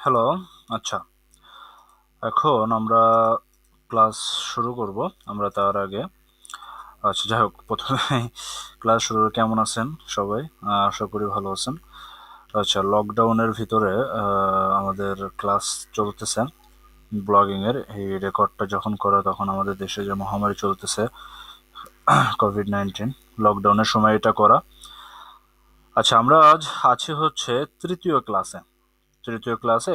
Hello. আচ্ছা, এখন আমরা ক্লাস শুরু করব। আমরা তার আগে যাই হোক, প্রথমে ক্লাস শুরু কেমন আছেন সবাই? আশা করি ভালো আছেন। আচ্ছা, লকডাউনের ভিতরে আমাদের ক্লাস চলতেছে ব্লগিংয়ের। এই রেকর্ডটা যখন করা তখন আমাদের দেশে যে মহামারী চলতেছে কোভিড-19, লকডাউনের সময় এটা করা। আচ্ছা, আমরা আজ আছি হচ্ছে তৃতীয় ক্লাসে।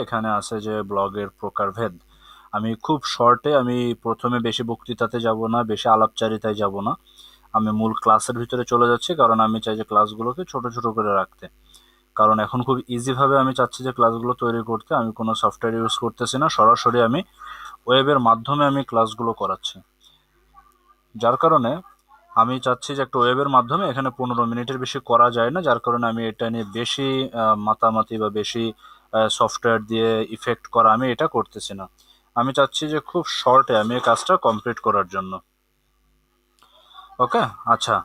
এখানে আছে যে ব্লগের প্রকারভেদ। আমি খুব শর্টে, আমি প্রথমে বেশি বক্তৃতাতে যাব না, বেশি আলাপচারিতায় যাব না। আমি মূল ক্লাসের ভিতরে চলে যাচ্ছি, কারণ আমি চাই যে ক্লাসগুলোকে ছোট ছোট করে রাখতে। কারণ এখন খুব ইজিভাবে আমি চাচ্ছি যে ক্লাসগুলো তৈরি করতে। আমি কোনো সফটওয়্যার ইউজ করতেছি না, সরাসরি আমি ওয়েবের মাধ্যমে আমি ক্লাসগুলো করাচ্ছি। যার কারণে আমি চাচ্ছি যে একটা ওয়েবের মাধ্যমে এখানে 15 মিনিটের বেশি করা যায় না। যার কারণে আমি এটা নিয়ে বেশি মাতামাতি বা বেশি সফটওয়্যার দিয়ে ইফেক্ট করা আমি এটা করতেছি না। আমি চাচ্ছি যে খুব শর্টে আমি এই কাজটা কমপ্লিট করার জন্য। ওকে। আচ্ছা,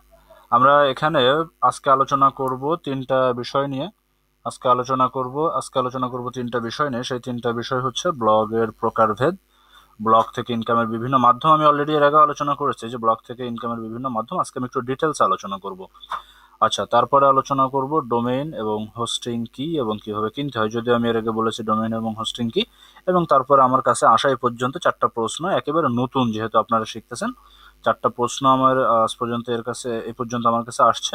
আমরা এখানে আজকে আলোচনা করব তিনটা বিষয় নিয়ে। আজকে আলোচনা করব তিনটা বিষয় নিয়ে। সেই তিনটা বিষয় হচ্ছে ব্লগের প্রকারভেদ, ব্লগ থেকে ইনকামের বিভিন্ন মাধ্যম। আমি অলরেডি এর আগে আলোচনা করেছি যে ব্লগ থেকে ইনকামের বিভিন্ন মাধ্যম। আজকে আমি একটু ডিটেলস আলোচনা করব। আচ্ছা, তারপরে আলোচনা করব ডোমেইন এবং হোস্টিং কি এবং কিভাবে কিনতে হয়। যদিও আমি এর আগে বলেছি ডোমেইন এবং হোস্টিং কি। এবং তারপরে আমার কাছে আসা এই পর্যন্ত চারটা প্রশ্ন, একেবারে নতুন যেহেতু আপনারা শিখতেছেন। চারটা প্রশ্ন আমার আজ পর্যন্ত এই পর্যন্ত আমার কাছে আসছে।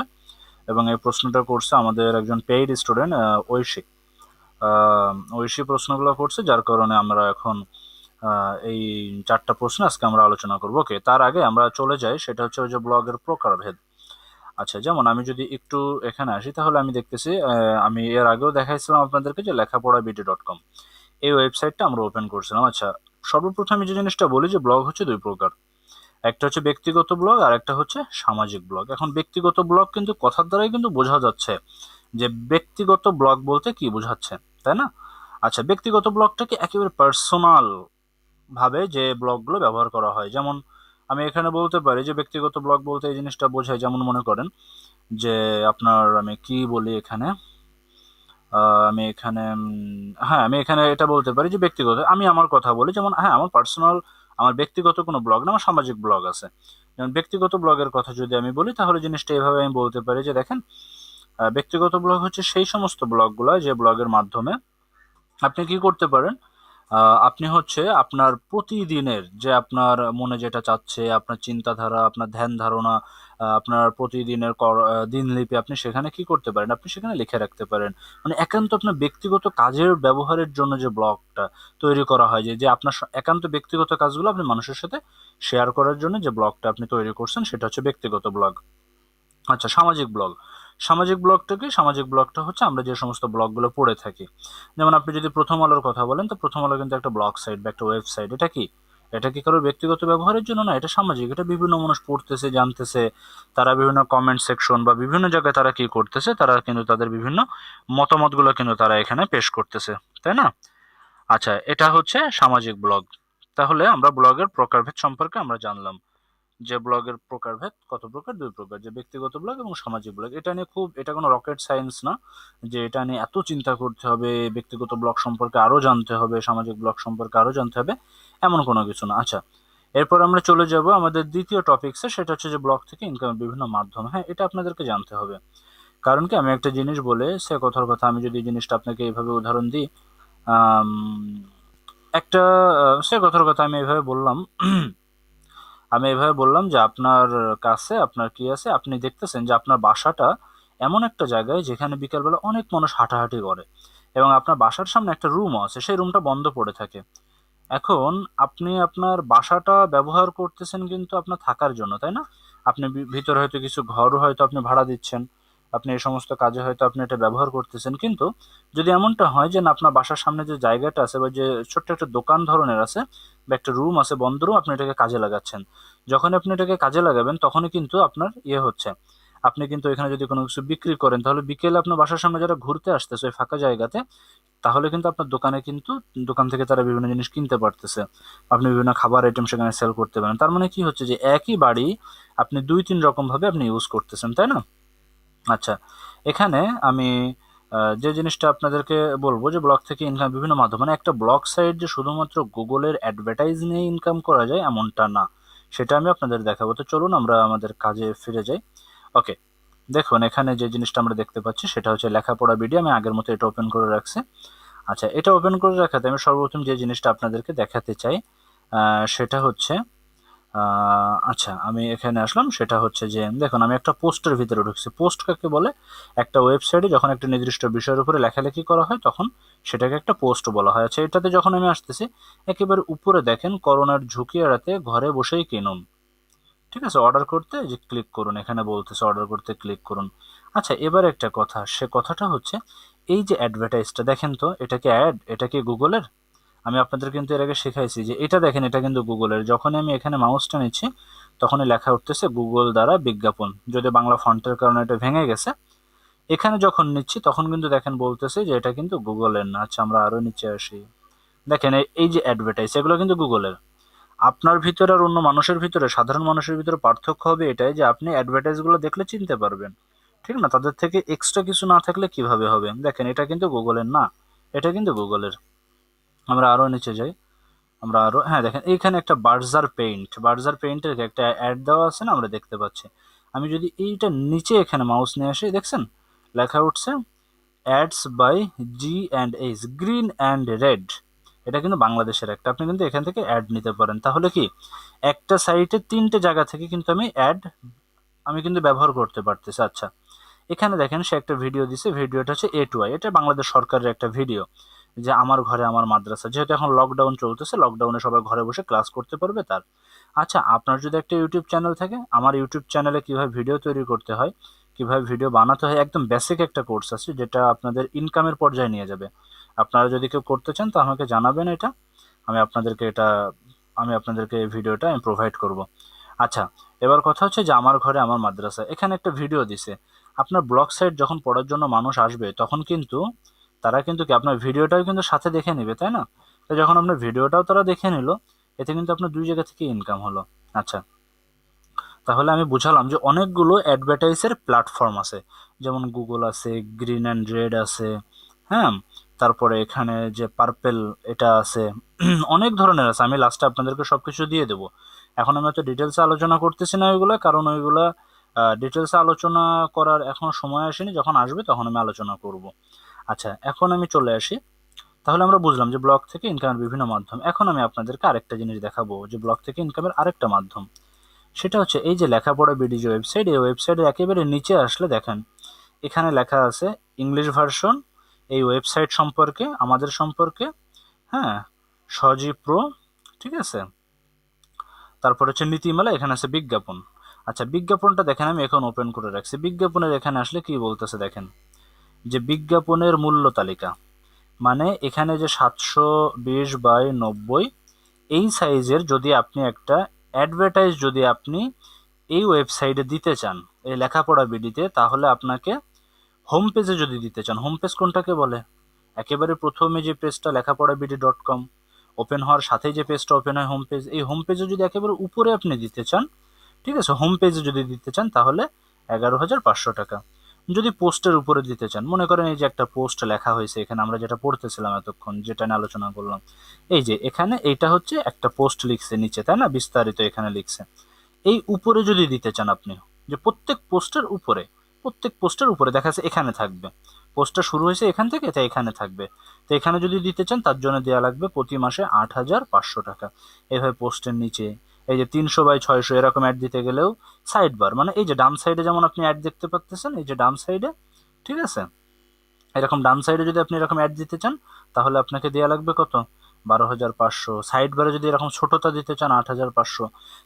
এবং এই প্রশ্নটা করছে আমাদের একজন পেইড স্টুডেন্ট ঐশী। ঐশী প্রশ্নগুলো করছে, যার কারণে আমরা এখন এই চারটা প্রশ্ন আজকে আমরা আলোচনা করব। ওকে, তার আগে আমরা চলে যাই, সেটা হচ্ছে ওই যে ব্লগের প্রকারভেদ। আচ্ছা, যেমন আমি যদি একটু এখানে আসি, তাহলে আমি দেখতেছি আমি এর আগেও দেখাইছিলাম আপনাদেরকে যে লেখাপড়া.বিডি.কম, এই ওয়েবসাইটটা আমরা ওপেন করছিলাম। আচ্ছা, সর্বপ্রথম যে জিনিসটা বলি যে ব্লগ হচ্ছে দুই প্রকার। একটা হচ্ছে ব্যক্তিগত ব্লগ আর একটা হচ্ছে সামাজিক ব্লগ। এখন ব্যক্তিগত ব্লগ কিন্তু কথার দ্বারাই কিন্তু বোঝা যাচ্ছে যে ব্যক্তিগত ব্লগ বলতে কি বোঝাচ্ছে, তাই না? আচ্ছা, ব্যক্তিগত ব্লগটাকে একেবারে পার্সোনাল ভাবে যে ব্লগগুলো ব্যবহার করা হয়। যেমন আমি এখানে বলতে পারি যে ব্যক্তিগত ব্লগ বলতে এই জিনিসটা বোঝায়, যেমন মনে করেন যে আপনার, আমি কি বলি এখানে, আমি এখানে এটা বলতে পারি যে ব্যক্তিগত, আমি আমার কথা বলি, যেমন আমার পার্সোনাল, আমার ব্যক্তিগত কোনো ব্লগ না, আমার সামাজিক ব্লগ আছে। যেমন ব্যক্তিগত ব্লগের কথা যদি আমি বলি, তাহলে জিনিসটা এইভাবে আমি বলতে পারি যে দেখেন, ব্যক্তিগত ব্লগ হচ্ছে সেই সমস্ত ব্লগগুলো যে ব্লগের মাধ্যমে আপনি কি করতে পারেন, আপনি হচ্ছে আপনার প্রতিদিনের যে আপনার মনে যেটা চাচ্ছে, আপনার চিন্তাধারা, আপনার ধ্যান ধারণা, আপনার প্রতিদিনের দিনলিপি আপনি সেখানে কি করতে পারেন, আপনি সেখানে লিখে রাখতে পারেন। মানে একান্ত আপনার ব্যক্তিগত কাজের ব্যবহারের জন্য যে ব্লগটা তৈরি করা হয়, যে যে আপনার একান্ত ব্যক্তিগত কাজগুলো আপনি মানুষের সাথে শেয়ার করার জন্য যে ব্লগটা আপনি তৈরি করছেন, সেটা হচ্ছে ব্যক্তিগত ব্লগ। আচ্ছা, সামাজিক ব্লগটা হচ্ছে আমরা যে সমস্ত ব্লগগুলো পড়ে থাকি। যেমন আপনি যদি প্রথম আলোর কথা বলেন, তো প্রথম আলো কিন্তু একটা ব্লগ সাইট বা একটা ওয়েবসাইট। এটা কি কারোর ব্যক্তিগত ব্যবহারের জন্য না, এটা সামাজিক। এটা বিভিন্ন মানুষ পড়তেছে, জানতেছে, তারা বিভিন্ন কমেন্ট সেকশন বা বিভিন্ন জায়গায় তারা কি করতেছে, তারা কিন্তু তাদের বিভিন্ন মতামতগুলো কিন্তু তারা এখানে পেশ করতেছে, তাই না? আচ্ছা, এটা হচ্ছে সামাজিক ব্লগ। তাহলে আমরা ব্লগের প্রকারভেদ সম্পর্কে আমরা জানলাম যে ব্লগের প্রকারভেদ কত প্রকার, দুই প্রকার, যে ব্যক্তিগত ব্লগ এবং সামাজিক ব্লগ। এটা কোনো রকেট সায়েন্স না যে এটা নিয়ে এত চিন্তা করতে হবে, ব্যক্তিগত ব্লগ সম্পর্কে আরো জানতে হবে, সামাজিক ব্লগ সম্পর্কে আরো জানতে হবে, এমন কোনো কিছু না। আচ্ছা, এরপর আমরা চলে যাব আমাদের দ্বিতীয় টপিকসে, সেটা হচ্ছে যে ব্লগ থেকে ইনকামের বিভিন্ন মাধ্যম। এটা আপনাদেরকে জানতে হবে। কারণ কি, আমি একটা জিনিস বলে সে কথার কথা, আমি যদি এই জিনিসটা আপনাকে এইভাবে উদাহরণ দিই, আম, একটা সে কথার কথা আমি এভাবে বললাম যে আপনার কাছে আপনার কি আছে, আপনি দেখতেছেন যে আপনার বাসাটা এমন একটা জায়গায় যেখানে বিকালবেলা অনেক মানুষ হাঁটাহাঁটি করে, এবং আপনার বাসার সামনে একটা রুমও আছে, সেই রুমটা বন্ধ পড়ে থাকে। এখন আপনি আপনার বাসাটা ব্যবহার করতেছেন কিন্তু আপনার থাকার জন্য, তাই না? আপনি ভিতরে হয়তো কিছু ঘরও হয়তো আপনি ভাড়া দিচ্ছেন, আপনি এই সমস্ত কাজে হয়তো আপনি এটা ব্যবহার করতেছেন। কিন্তু যদি এমনটা হয় যে না, আপনার বাসার সামনে যে জায়গাটা আছে বা যে ছোট্ট একটা দোকান ধরনের আছে বা একটা রুম আছে, বন্ধ রুম, আপনি এটাকে কাজে লাগাচ্ছেন। যখন আপনি এটাকে কাজে লাগাবেন তখনই কিন্তু আপনার হচ্ছে, আপনি কিন্তু এখানে যদি কোনো কিছু বিক্রি করেন, তাহলে বিকেলে আপনার বাসার সামনে যারা ঘুরতে আসতেছে ওই ফাঁকা জায়গাতে, তাহলে কিন্তু আপনার দোকান থেকে তারা বিভিন্ন জিনিস কিনতে পারতেছে। আপনি বিভিন্ন খাবার আইটেম সেখানে সেল করতে পারেন। তার মানে কি হচ্ছে যে একই বাড়ি আপনি দুই তিন রকম ভাবে আপনি ইউজ করতেছেন, তাই না? আচ্ছা, এখানে আমি যে জিনিসটা আপনাদেরকে বলবো যে ব্লগ থেকে ইনকাম বিভিন্ন মাধ্যম, মানে একটা ব্লগ সাইট যে শুধুমাত্র গুগলের অ্যাডভার্টাইজ নিয়ে ইনকাম করা যায় এমনটা না, সেটা আমি আপনাদের দেখাবো। তো চলুন আমরা আমাদের কাজে ফিরে যাই। ওকে, দেখুন এখানে যে জিনিসটা আমরা দেখতে পাচ্ছি সেটা হচ্ছে লেখাপড়া ভিডিও। আমি আগের মতো এটা ওপেন করে রাখছি। আচ্ছা, এটা ওপেন করে রাখাতে আমি সর্বপ্রথম যে জিনিসটা আপনাদেরকে দেখাতে চাই সেটা হচ্ছে আচ্ছা, আমি এখানে আসলাম। সেটা হচ্ছে যে দেখুন আমি একটা পোস্টের ভিতরে ঢুকছি। পোস্ট কাকে বলে? একটা ওয়েবসাইটে যখন একটা নির্দিষ্ট বিষয়ের উপরে লেখালেখি করা হয় তখন সেটাকে একটা পোস্ট বলা হয়। আচ্ছা, এটাতে যখন আমি আসতেছি একেবারে উপরে দেখেন করোনার ঝুঁকি এড়াতে ঘরে বসেই কিনুন, ঠিক আছে, অর্ডার করতে যে ক্লিক করুন, এখানে বলতেছে অর্ডার করতে ক্লিক করুন। আচ্ছা, এবার একটা কথা, সে কথাটা হচ্ছে এই যে অ্যাডভার্টাইজটা দেখেন তো, এটা কি অ্যাড? এটা কি গুগলের? আমি আপনাদের কিন্তু এর আগে শেখাইছি যে এটা দেখেন, এটা কিন্তু গুগলের। যখনই আমি এখানে মাউসটা নিচ্ছি তখনই লেখা উঠতেছে গুগল দ্বারা বিজ্ঞাপন, যদি বাংলা ফন্টের কারণে এটা ভেঙে গেছে। এখানে যখন নিচ্ছি তখন কিন্তু দেখেন বলতেছে যে এটা কিন্তু গুগলের না। আচ্ছা, আমরা আরো নিচে আসি। দেখেন এই যে অ্যাডভার্টাইজ, এগুলো কিন্তু গুগলের। আপনার ভিতরে আর অন্য মানুষের ভিতরে, সাধারণ মানুষের ভিতরে পার্থক্য হবে এটাই যে আপনি অ্যাডভার্টাইজগুলো দেখলে চিনতে পারবেন, ঠিক না? তাদের থেকে এক্সট্রা কিছু না থাকলে কিভাবে হবে? দেখেন এটা কিন্তু গুগলের না, এটা কিন্তু গুগলের। আমরা আরো নিচে যাই। আমরা আরো, হ্যাঁ দেখেন এইখানে একটা বার্জার পেইন্টের একটা অ্যাড দেওয়া আছে না, আমরা দেখতে পাচ্ছি। আমি যদি এইটা নিচে এখানে মাউস নিয়ে আসি, দেখছেন লেখা উঠছে ads by G&H, green and red. এটা কিন্তু বাংলাদেশের একটা, আপনি কিন্তু এখান থেকে অ্যাড নিতে পারেন। তাহলে কি একটা সাইটে 3টে জায়গা থেকে কিন্তু আমি কিন্তু ব্যবহার করতে পারতেছি। আচ্ছা, এখানে দেখেন সে একটা ভিডিও দিছে, ভিডিওটা হচ্ছে A to I, এটা বাংলাদেশ সরকারের একটা ভিডিও, যে আমার ঘরে আমার মাদ্রাসা, যেহেতু এখন লকডাউন চলতেছে, লকডাউনে সবাই ঘরে বসে ক্লাস করতে পারবে তার। আচ্ছা, আপনার যদি একটা ইউটিউব চ্যানেল থাকে, আমার ইউটিউব চ্যানেলে কিভাবে ভিডিও তৈরি করতে হয়, কিভাবে ভিডিও বানাতে হয়, একদম বেসিক একটা কোর্স আছে যেটা আপনাদের ইনকামের পর্যায়ে নিয়ে যাবে। আপনারা যদি কেউ করতে চান তো আমাকে জানাবেন, এটা আমি আপনাদেরকে এটা আমি আপনাদেরকে এই ভিডিওটা আমি প্রোভাইড করব। আচ্ছা, এবার কথা হচ্ছে যে আমার ঘরে আমার মাদ্রাসা, এখানে একটা ভিডিও দিছে। আপনার ব্লগ সাইট যখন পড়ার জন্য মানুষ আসবে তখন কিন্তু তারা কিন্তু কি আপনার ভিডিওটাও কিন্তু সাথে দেখে নেবে, তাই না? তো যখন আপনার ভিডিওটাও তারা দেখে নিল, এতে কিন্তু আপনার দুই জায়গা থেকে ইনকাম হলো। আচ্ছা, তাহলে আমি বুঝালাম যে অনেকগুলো অ্যাডভার্টাইজের প্ল্যাটফর্ম আছে, যেমন গুগল আছে, গ্রিন অ্যান্ড রেড আছে, হ্যাঁ, তারপরে এখানে যে পার্পেল এটা আছে, অনেক ধরনের আছে। আমি লাস্টে আপনাদেরকে সব কিছু দিয়ে দেবো। এখন আমি তো ডিটেলসে আলোচনা করতেছি না ওইগুলো, কারণ ওইগুলো ডিটেলসে আলোচনা করার এখন সময় আসেনি, যখন আসবে তখন আমি আলোচনা করব। আচ্ছা, এখন আমি চলে আসি। তাহলে আমরা বুঝলাম যে ব্লগ থেকে ইনকামের বিভিন্ন মাধ্যম। এখন আমি আপনাদেরকে আরেকটা জিনিস দেখাবো যে ব্লগ থেকে ইনকামের আরেকটা মাধ্যম, সেটা হচ্ছে এই যে লেখাপড়া বিডি যে ওয়েবসাইট, এই ওয়েবসাইটের একেবারে নিচে আসলে দেখেন এখানে লেখা আছে ইংলিশ ভার্সন, এই ওয়েবসাইট সম্পর্কে, আমাদের সম্পর্কে, হ্যাঁ, সজীব প্রো, ঠিক আছে। তারপর হচ্ছে নীতিমালা, এখানে আছে বিজ্ঞাপন। আচ্ছা, বিজ্ঞাপনটা দেখেন আমি এখন ওপেন করে রাখছি। বিজ্ঞাপনের এখানে আসলে কি বলতেছে দেখেন, যে বিজ্ঞাপনের মূল্য তালিকা, মানে এখানে যে 720 বাই 90 এই সাইজের যদি আপনি একটা অ্যাডভার্টাইজ যদি আপনি এই ওয়েবসাইটে দিতে চান, এই লেখাপড়া বিডিতে, তাহলে আপনাকে হোম পেজে যদি দিতে চান, হোম পেজ কোনটাকে বলে? একেবারে প্রথমে যে পেজটা লেখাপড়াবিডি.com ওপেন হওয়ার সাথেই যে পেজটা ওপেন হয় হোম পেজ, এই হোম পেজে যদি একেবারে উপরে আপনি দিতে চান, ঠিক আছে, হোম পেজে যদি দিতে চান তাহলে 11,500 টাকা। যদি পোস্টের উপরে দিতে চান, মনে করেন এই যে একটা পোস্ট লেখা হয়েছে এখানে, আমরা যেটা পড়তেছিলাম এতক্ষণ, যেটা নিয়ে আলোচনা করলাম, এই যে এখানে এইটা হচ্ছে একটা পোস্ট লিখছে নিচে, তাই না, বিস্তারিত এখানে লিখছে। এই উপরে যদি দিতে চান আপনি, যে প্রত্যেক পোস্টের উপরে দেখা যাচ্ছে এখানে থাকবে, পোস্টটা শুরু হয়েছে এখান থেকে, তাই এখানে থাকবে। তো এখানে যদি দিতে চান তার জন্য দেওয়া লাগবে প্রতি মাসে 8,500 টাকা। এভাবে পোস্টের নিচে এই যে 300 বাই 600 এরকম অ্যাড দিতে গেলেও সাইড বার, মানে এই যে ডান সাইডে যেমন আপনি অ্যাড দেখতে পাচ্ছেন, এই যে ডান সাইডে, ঠিক আছে, এরকম ডান সাইডে যদি আপনি এরকম অ্যাড দিতে চান তাহলে আপনাকে দেওয়া লাগবে কত? 12,500। সাইড বারে যদি এরকম ছোটটা দিতে চান 8,500।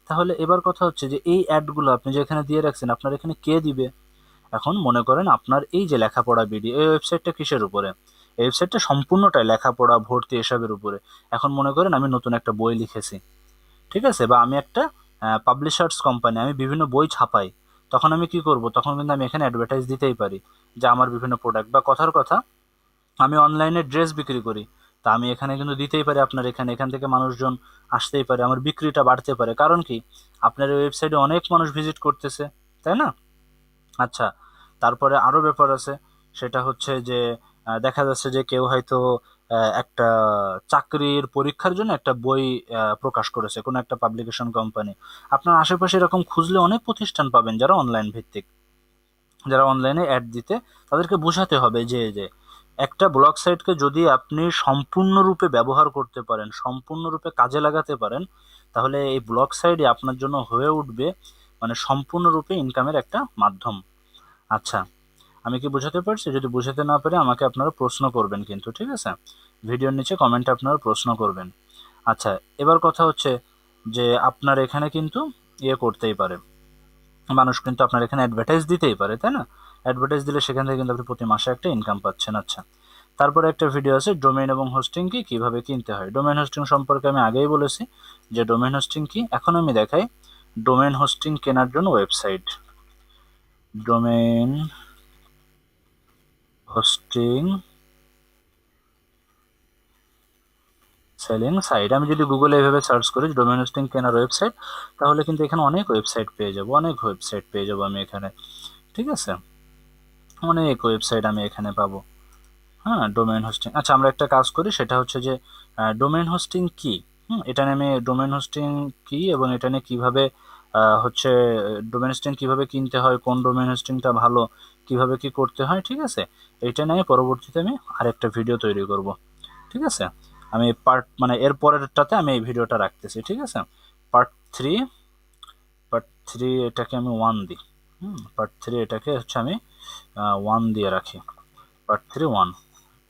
তাহলে এবার কথা হচ্ছে যে এই অ্যাডগুলো আপনি যে এখানে দিয়ে রাখছেন, আপনার এখানে কে দিবে? এখন মনে করেন আপনার এই যে লেখাপড়া বিডি, এই ওয়েবসাইটটা কিসের উপরে? এই ওয়েবসাইটটা সম্পূর্ণটাই লেখাপড়া ভর্তি এসবের উপরে। এখন মনে করেন আমি নতুন একটা বই লিখেছি, ঠিক আছে, বা আমি একটা পাবলিশার্স কোম্পানি, আমি বিভিন্ন বই ছাপাই, তখন আমি কি করব? তখন কিন্তু আমি এখানে অ্যাডভার্টাইজ দিতেই পারি যে আমার বিভিন্ন প্রোডাক্ট, বা কথার কথা আমি অনলাইনে ড্রেস বিক্রি করি, তা আমি এখানে কিন্তু দিতেই পারি আপনার এখানে, এখান থেকে মানুষজন আসতেই পারে, আমার বিক্রিটা বাড়তে পারে, কারণ কি আপনার এই ওয়েবসাইটে অনেক মানুষ ভিজিট করতেছে, তাই না? আচ্ছা, তারপরে আরও ব্যাপার আছে, সেটা হচ্ছে যে দেখা যাচ্ছে যে কেউ হয়তো একটা চাকরির পরীক্ষার জন্য একটা বই প্রকাশ করেছে কোনো একটা পাবলিকেশন কোম্পানি। আপনার আশেপাশে এরকম খুঁজলে অনেক প্রতিষ্ঠান পাবেন যারা অনলাইন ভিত্তিক, যারা অনলাইনে অ্যাড দিতে, তাদেরকে বোঝাতে হবে যে একটা ব্লগ সাইটকে যদি আপনি সম্পূর্ণরূপে ব্যবহার করতে পারেন, সম্পূর্ণরূপে কাজে লাগাতে পারেন, তাহলে এই ব্লগ সাইটই আপনার জন্য হয়ে উঠবে মানে সম্পূর্ণরূপে ইনকামের একটা মাধ্যম। আচ্ছা, আমি কি বোঝাতে পারছি? যদি বোঝাতে না পারি আমাকে আপনারা প্রশ্ন করবেন কিন্তু, ঠিক আছে? ভিডিওর নিচে কমেন্টে আপনারা প্রশ্ন করবেন। আচ্ছা, এবার কথা হচ্ছে যে আপনার এখানে কিন্তু ইয়ে করতেই পারে, মানুষ কিন্তু আপনার এখানে অ্যাডভার্টাইজ দিতেই পারে, তাই না? অ্যাডভার্টাইজ দিলে সেখান থেকে কিন্তু আপনি প্রতি মাসে একটা ইনকাম পাচ্ছেন। আচ্ছা, তারপরে একটা ভিডিও আছে ডোমেইন এবং হোস্টিং কি কিভাবে কিনতে হয়। ডোমেইন হোস্টিং সম্পর্কে আমি আগেই বলেছি যে ডোমেইন হোস্টিং কি। এখন আমি দেখাই ডোমেইন হোস্টিং কেনার জন্য website. Domain hosting selling site, আমি যদি গুগলে এভাবে সার্চ করি ডোমেইন হোস্টিং কেনার ওয়েবসাইট, তাহলে কিন্তু এখানে অনেক ওয়েবসাইট পেয়ে যাবো, অনেক ওয়েবসাইট পেয়ে যাবো আমি এখানে, ঠিক আছে? অনেক ওয়েবসাইট আমি এখানে পাবো। হ্যাঁ, ডোমেইন হোস্টিং। আচ্ছা, আমরা একটা কাজ করি, সেটা হচ্ছে যে ডোমেইন হোস্টিং কি, এটা নিয়ে আমি ডোমেইন হোস্টিং কি এবং এটা নিয়ে কীভাবে হচ্ছে ডোমেইন হোস্টিং কীভাবে কিনতে হয়, কোন ডোমেইন হোস্টিংটা ভালো, কিভাবে কি করতে হয়, ঠিক আছে? এইটা নিয়ে পরবর্তীতে আমি আরেকটা ভিডিও তৈরি করব, ঠিক আছে? আমি পার্ট মানে এর পরেরটাতে আমি এই ভিডিওটা রাখতেছি, ঠিক আছে? পার্ট থ্রি, পার্ট থ্রি এটাকে আমি 1 দিই। পার্ট থ্রি এটাকে হচ্ছে আমি 1 দিয়ে রাখি, পার্ট থ্রি 1,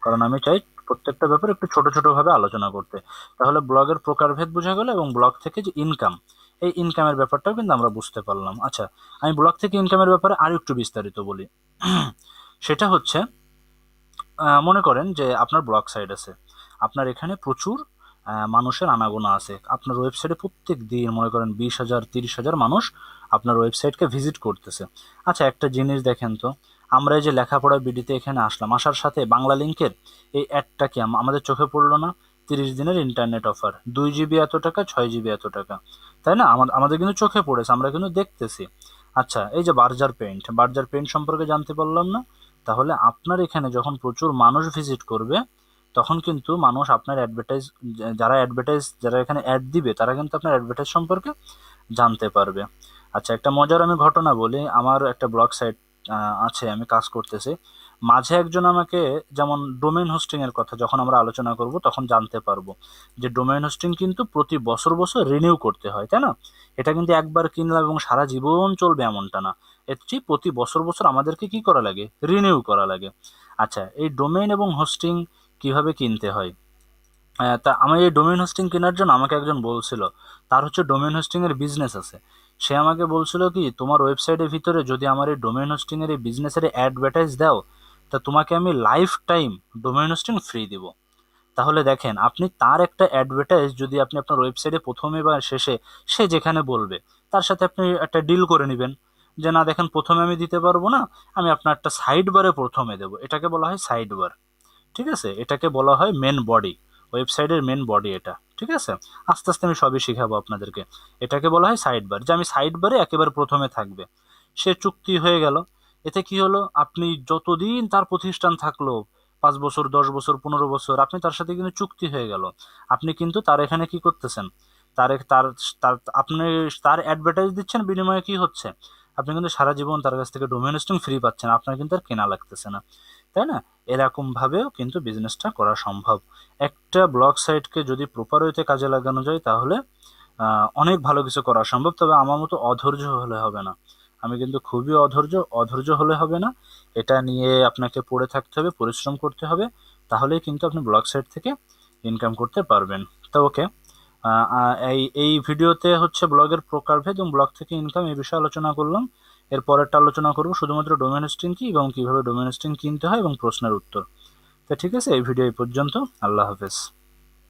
কারণ আমি চাই প্রত্যেকটা ব্যাপারে একটু ছোট ছোটভাবে আলোচনা করতে। তাহলে ব্লগের প্রকারভেদ বোঝা গেল এবং ব্লগ থেকে যে ইনকাম, এই ইনকামের ব্যাপারটাও কিন্তু আমরা বুঝতে পারলাম। আচ্ছা, আমি ব্লগ থেকে ইনকামের ব্যাপারে আরও একটু বিস্তারিত বলি। সেটা হচ্ছে মনে করেন যে আপনার ব্লগ সাইট আছে, আপনার এখানে প্রচুর মানুষের আনাগোনা আছে, আপনার ওয়েবসাইটে প্রত্যেক দিন মনে করেন 20,000 30,000 মানুষ আপনার ওয়েবসাইটকে ভিজিট করতেছে। আচ্ছা, একটা জিনিস দেখেন তো, আমরা এই যে লেখাপড়া বিডিতে এখানে আসলাম, আসার সাথে বাংলা লিঙ্কের এই অ্যাডটা কি আমাদের চোখে পড়লো না? 30 দিনের ইন্টারনেট অফার, 2 জিবি এত টাকা, 6 জিবি এত টাকা, তাই না? আমাদের কিন্তু চোখে পড়েছে, আমরা কিন্তু দেখতেছি। আচ্ছা, এই যে বার্জার পেইন্ট, বার্জার পেইন্ট সম্পর্কে জানতে পারলাম না? তাহলে আপনার এখানে যখন প্রচুর মানুষ ভিজিট করবে, তখন কিন্তু মানুষ আপনার যারা এখানে অ্যাড দিবে, তারা কিন্তু আপনার অ্যাডভার্টাইজ সম্পর্কে জানতে পারবে। আচ্ছা, একটা মজার আমি ঘটনা বলি, আমার একটা ব্লগ সাইট আছে, আমি কাজ করতেছি, মাঝে একজন আমাকে, যেমন ডোমেইন হোস্টিং এর কথা যখন আমরা আলোচনা করব তখন জানতে পারবো যে ডোমেইন হোস্টিং কিন্তু প্রতি বছর বছর রিনিউ করতে হয়, তাই না? এটা কিন্তু একবার কিনলাম এবং সারা জীবন চলবে এমনটা না, এটি প্রতি বছর বছর আমাদেরকে কি করা লাগে, রিনিউ করা লাগে। আচ্ছা, এই ডোমেইন এবং হোস্টিং কিভাবে কিনতে হয়, তা আমি এই ডোমেইন হোস্টিং কেনার জন্য আমাকে একজন বলছিল, তার হচ্ছে ডোমেইন হোস্টিং এর বিজনেস আছে। সে আমাকে বলছিল কি, তোমার ওয়েবসাইটের ভিতরে যদি আমার এই ডোমেইন হোস্টিং এর এই বিজনেসের অ্যাডভার্টাইজ দাও, তা তোমাকে আমি life time domain hosting free দিব। তাহলে দেখেন, আপনি তার একটা অ্যাডভার্টাইজ যদি আপনি আপনার ওয়েবসাইটে প্রথমে বা শেষে সে যেখানে বলবে, তার সাথে আপনি একটা ডিল করে নেবেন যে না দেখেন, প্রথমে আমি দিতে পারবো না, আমি আপনার একটা সাইড বারে প্রথমে দেবো। এটাকে বলা হয় সাইড বার, ঠিক আছে? এটাকে বলা হয় মেন বডি, ওয়েবসাইটের মেন বডি এটা, ঠিক আছে? আস্তে আস্তে আমি সবই শিখাবো আপনাদেরকে। এটাকে বলা হয় সাইড বার, যে আমি সাইড বারে একেবারে প্রথমে থাকবে। সে চুক্তি হয়ে গেল। এতে কি হলো, আপনি যতদিন তার প্রতিষ্ঠান থাকলো, 5 বছর, 10 বছর, 15 বছর, আপনি তার সাথে কিন্তু চুক্তি হয়ে গেল। আপনি কিন্তু তার এখানে কি করতেছেন, তার তার তার আপনি তার অ্যাডভার্টাইজ দিচ্ছেন, বিনিময়ে কি হচ্ছে, আপনি কিন্তু সারা জীবন তার কাছ থেকে ডোমেইন হোস্টিং ফ্রি পাচ্ছেন, আপনার কিন্তু আর কেনা লাগতেছে না, তাই না? এরকম ভাবেও কিন্তু বিজনেসটা করা সম্ভব। একটা ব্লগ সাইটকে যদি প্রপার ওয়েতে কাজে লাগানো যায়, তাহলে অনেক ভালো কিছু করা সম্ভব। তবে আমার মতো অধৈর্য হলে হবে না, আমি কিন্তু খুবই অধৈর্য হলে হবে না। এটা নিয়ে আপনাকে পড়ে থাকতে হবে, পরিশ্রম করতে হবে, তাহলেই কিন্তু আপনি ব্লগ সাইট থেকে ইনকাম করতে পারবেন। তো ওকে, এই এই ভিডিওতে হচ্ছে ব্লগের প্রকারভেদ এবং ব্লগ থেকে ইনকাম এই বিষয়ে আলোচনা করলাম। এর পরেরটা আলোচনা করব শুধুমাত্র ডোমেইন হোস্টিং কি এবং কিভাবে ডোমেইন হোস্টিং কিনতে হয় এবং প্রশ্নের উত্তর। তো ঠিক আছে, এই ভিডিও এই পর্যন্ত। আল্লাহ হাফেজ।